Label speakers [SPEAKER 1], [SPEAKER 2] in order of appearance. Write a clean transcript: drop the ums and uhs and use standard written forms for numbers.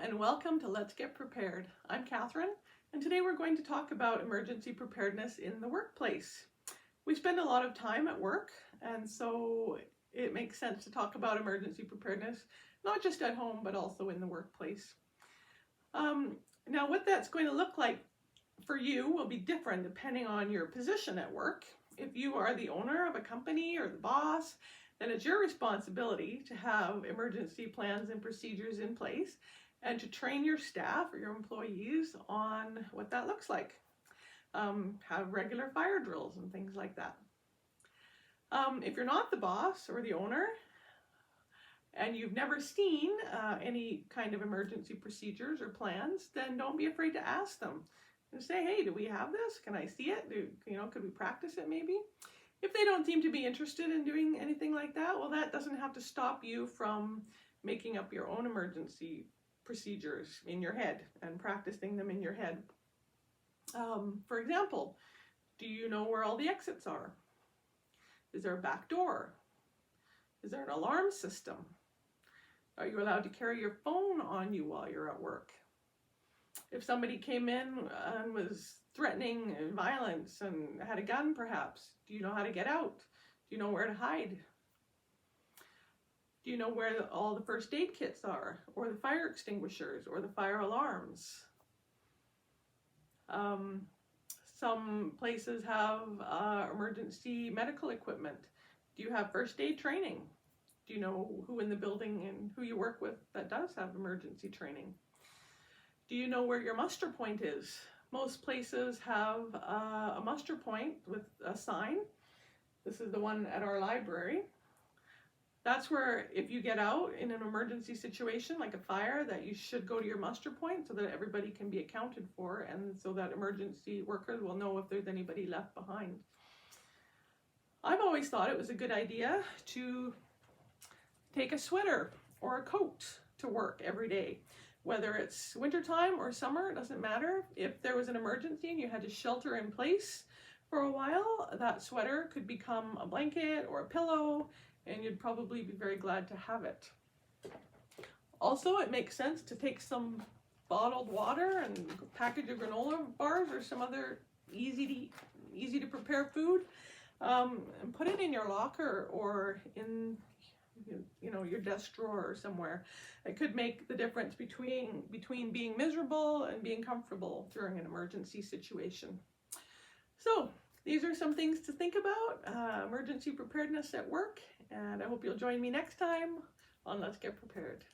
[SPEAKER 1] and welcome to Let's Get Prepared. I'm Catherine, and today we're going to talk about emergency preparedness in the workplace. We spend a lot of time at work, and so it makes sense to talk about emergency preparedness, not just at home, but also in the workplace. Now, what that's going to look like for you will be different depending on your position at work. If you are the owner of a company or the boss, then it's your responsibility to have emergency plans and procedures in place and to train your staff or your employees on what that looks like. Have regular fire drills and things like that. If you're not the boss or the owner and you've never seen any kind of emergency procedures or plans, then don't be afraid to ask them and say, hey, do we have this? Can I see it? Could we practice it maybe? If they don't seem to be interested in doing anything like that, well, that doesn't have to stop you from making up your own emergency procedures in your head and practicing them in your head. For example, do you know where all the exits are? Is there a back door? Is there an alarm system? Are you allowed to carry your phone on you while you're at work? If somebody came in and was threatening violence and had a gun perhaps, do you know how to get out? Do you know where to hide? Do you know where all the first aid kits are, or the fire extinguishers, or the fire alarms? Some places have emergency medical equipment. Do you have first aid training? Do you know who in the building and who you work with that does have emergency training? Do you know where your muster point is? Most places have a muster point with a sign. This is the one at our library. That's where if you get out in an emergency situation like a fire, that you should go to your muster point so that everybody can be accounted for and so that emergency workers will know if there's anybody left behind. I've always thought it was a good idea to take a sweater or a coat to work every day. Whether it's wintertime or summer, it doesn't matter. If there was an emergency and you had to shelter in place for a while, that sweater could become a blanket or a pillow, and you'd probably be very glad to have it. Also, it makes sense to take some bottled water and a package of granola bars or some other easy to prepare food, and put it in your locker or in your desk drawer or somewhere. It could make the difference between being miserable and being comfortable during an emergency situation. So these are some things to think about, emergency preparedness at work, and I hope you'll join me next time on Let's Get Prepared.